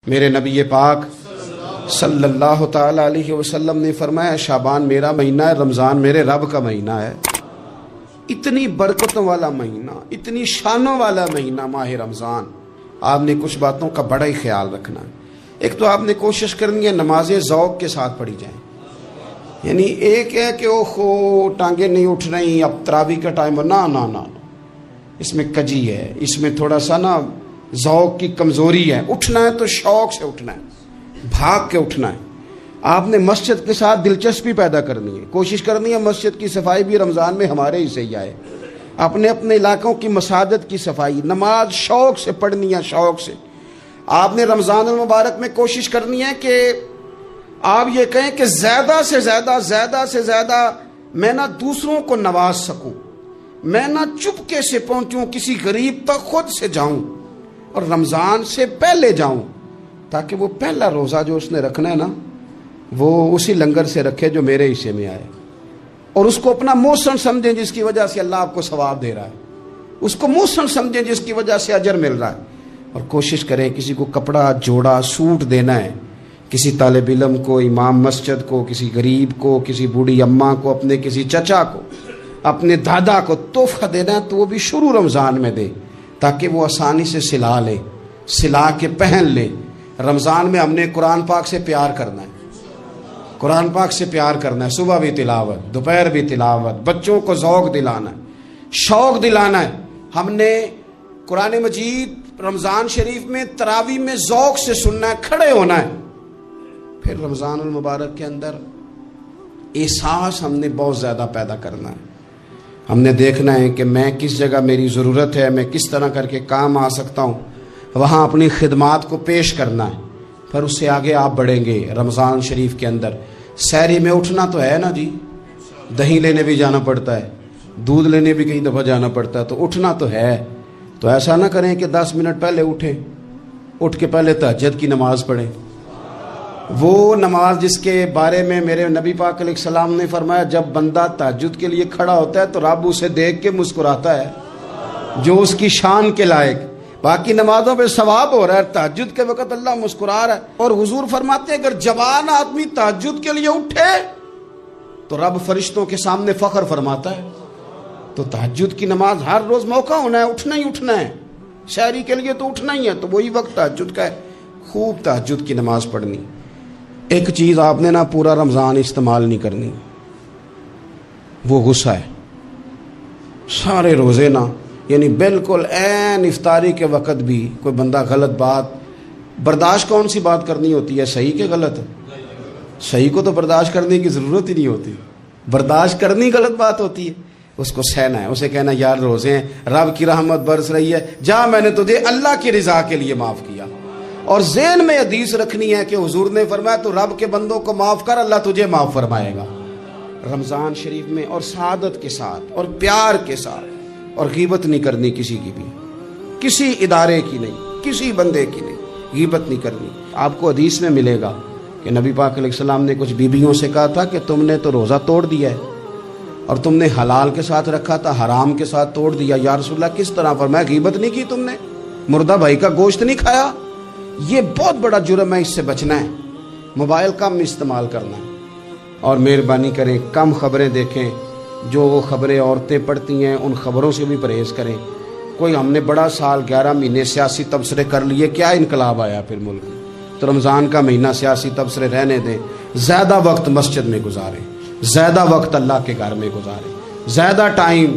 میرے نبی پاک صلی اللہ تعالی علیہ وسلم نے فرمایا شعبان میرا مہینہ ہے، رمضان میرے رب کا مہینہ ہے۔ اتنی برکتوں والا مہینہ، اتنی شانوں والا مہینہ ماہ رمضان، آپ نے کچھ باتوں کا بڑا ہی خیال رکھنا ہے۔ ایک تو آپ نے کوشش کرنی ہے نمازیں ذوق کے ساتھ پڑھی جائیں، یعنی ایک ہے کہ اوہو ٹانگیں نہیں اٹھ رہی اب تراویح کا ٹائم، نہ اس میں کجی ہے، اس میں تھوڑا سا نا ذوق کی کمزوری ہے۔ اٹھنا ہے تو شوق سے اٹھنا ہے، بھاگ کے اٹھنا ہے۔ آپ نے مسجد کے ساتھ دلچسپی پیدا کرنی ہے، کوشش کرنی ہے مسجد کی صفائی بھی رمضان میں ہمارے ہی سے ہی آئے، اپنے اپنے علاقوں کی مساجد کی صفائی، نماز شوق سے پڑھنی ہے، شوق سے۔ آپ نے رمضان المبارک میں کوشش کرنی ہے کہ آپ یہ کہیں کہ زیادہ سے زیادہ میں نہ دوسروں کو نواز سکوں، میں نہ چپکے سے پہنچوں کسی غریب تک، خود سے جاؤں اور رمضان سے پہلے جاؤں، تاکہ وہ پہلا روزہ جو اس نے رکھنا ہے نا وہ اسی لنگر سے رکھے جو میرے حصے میں آئے، اور اس کو اپنا موسم سمجھیں جس کی وجہ سے اللہ آپ کو ثواب دے رہا ہے، اس کو موسم سمجھیں جس کی وجہ سے اجر مل رہا ہے۔ اور کوشش کریں کسی کو کپڑا جوڑا سوٹ دینا ہے، کسی طالب علم کو، امام مسجد کو، کسی غریب کو، کسی بوڑھی اماں کو، اپنے کسی چچا کو، اپنے دادا کو تحفہ دینا ہے تو وہ بھی شروع رمضان میں دے، تاکہ وہ آسانی سے سلا لے، سلا کے پہن لے۔ رمضان میں ہم نے قرآن پاک سے پیار کرنا ہے، قرآن پاک سے پیار کرنا ہے، صبح بھی تلاوت، دوپہر بھی تلاوت، بچوں کو ذوق دلانا ہے، شوق دلانا ہے۔ ہم نے قرآن مجید رمضان شریف میں تراویح میں ذوق سے سننا ہے، کھڑے ہونا ہے۔ پھر رمضان المبارک کے اندر احساس ہم نے بہت زیادہ پیدا کرنا ہے۔ ہم نے دیکھنا ہے کہ میں کس جگہ میری ضرورت ہے، میں کس طرح کر کے کام آ سکتا ہوں، وہاں اپنی خدمات کو پیش کرنا ہے۔ پھر اس سے آگے آپ بڑھیں گے۔ رمضان شریف کے اندر سحری میں اٹھنا تو ہے نا جی، دہی لینے بھی جانا پڑتا ہے، دودھ لینے بھی کئی دفعہ جانا پڑتا ہے، تو اٹھنا تو ہے۔ تو ایسا نہ کریں کہ 10 منٹ پہلے اٹھیں، اٹھ کے پہلے تہجد کی نماز پڑھیں، وہ نماز جس کے بارے میں میرے نبی پاک علیہ السلام نے فرمایا جب بندہ تہجد کے لیے کھڑا ہوتا ہے تو رب اسے دیکھ کے مسکراتا ہے، جو اس کی شان کے لائق۔ باقی نمازوں پہ ثواب ہو رہا ہے، تہجد کے وقت اللہ مسکرا رہا ہے۔ اور حضور فرماتے ہیں اگر جوان آدمی تہجد کے لیے اٹھے تو رب فرشتوں کے سامنے فخر فرماتا ہے۔ تو تہجد کی نماز ہر روز موقع ہونا ہے، اٹھنا ہی اٹھنا ہے، شہری کے لیے تو اٹھنا ہی ہے، تو وہی وقت تہجد کا ہے، خوب تہجد کی نماز پڑھنی۔ ایک چیز آپ نے نا پورا رمضان استعمال نہیں کرنی، وہ غصہ ہے۔ سارے روزے نا، یعنی بالکل عین افطاری کے وقت بھی کوئی بندہ غلط بات، برداشت کون سی بات کرنی ہوتی ہے، صحیح کہ غلط؟ صحیح کو تو برداشت کرنے کی ضرورت ہی نہیں ہوتی، برداشت کرنی غلط بات ہوتی ہے، اس کو سہنا ہے، اسے کہنا یار روزے ہیں، رب کی رحمت برس رہی ہے، جا میں نے تجھے اللہ کی رضا کے لیے معاف کیا۔ اور ذہن میں حدیث رکھنی ہے کہ حضور نے فرمایا تو رب کے بندوں کو معاف کر، اللہ تجھے معاف فرمائے گا۔ رمضان شریف میں اور سعادت کے ساتھ اور پیار کے ساتھ، اور غیبت نہیں کرنی کسی کی بھی، کسی ادارے کی نہیں، کسی بندے کی نہیں، غیبت نہیں کرنی۔ آپ کو حدیث میں ملے گا کہ نبی پاک علیہ السلام نے کچھ بیویوں سے کہا تھا کہ تم نے تو روزہ توڑ دیا ہے، اور تم نے حلال کے ساتھ رکھا تھا، حرام کے ساتھ توڑ دیا۔ یا رسول اللہ کس طرح؟ فرمایا غیبت نہیں کی تم نے، مردہ بھائی کا گوشت نہیں کھایا، یہ بہت بڑا جرم ہے، اس سے بچنا ہے۔ موبائل کم استعمال کرنا ہے، اور مہربانی کریں کم خبریں دیکھیں، جو وہ خبریں عورتیں پڑھتی ہیں ان خبروں سے بھی پرہیز کریں۔ کوئی ہم نے بڑا سال 11 مہینے سیاسی تبصرے کر لیے، کیا انقلاب آیا پھر ملک میں؟ تو رمضان کا مہینہ سیاسی تبصرے رہنے دیں، زیادہ وقت مسجد میں گزاریں، زیادہ وقت اللہ کے گھر میں گزاریں، زیادہ ٹائم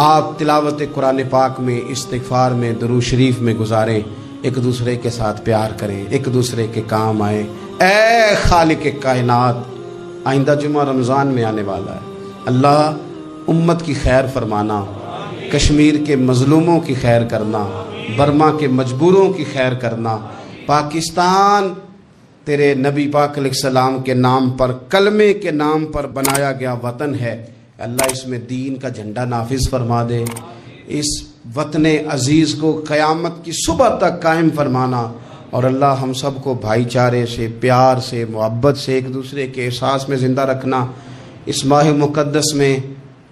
آپ تلاوت قرآن پاک میں، استغفار میں، درود شریف میں گزاریں، ایک دوسرے کے ساتھ پیار کریں، ایک دوسرے کے کام آئیں۔ اے خالق کائنات، آئندہ جمعہ رمضان میں آنے والا ہے، اللہ امت کی خیر فرمانا، کشمیر کے مظلوموں کی خیر کرنا، برما کے مجبوروں کی خیر کرنا۔ پاکستان تیرے نبی پاک علیہ السلام کے نام پر، کلمے کے نام پر بنایا گیا وطن ہے، اللہ اس میں دین کا جھنڈا نافذ فرما دے، اس وطن عزیز کو قیامت کی صبح تک قائم فرمانا، اور اللہ ہم سب کو بھائی چارے سے، پیار سے، محبت سے، ایک دوسرے کے احساس میں زندہ رکھنا۔ اس ماہ مقدس میں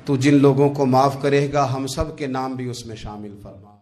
تو جن لوگوں کو معاف کرے گا ہم سب کے نام بھی اس میں شامل فرما۔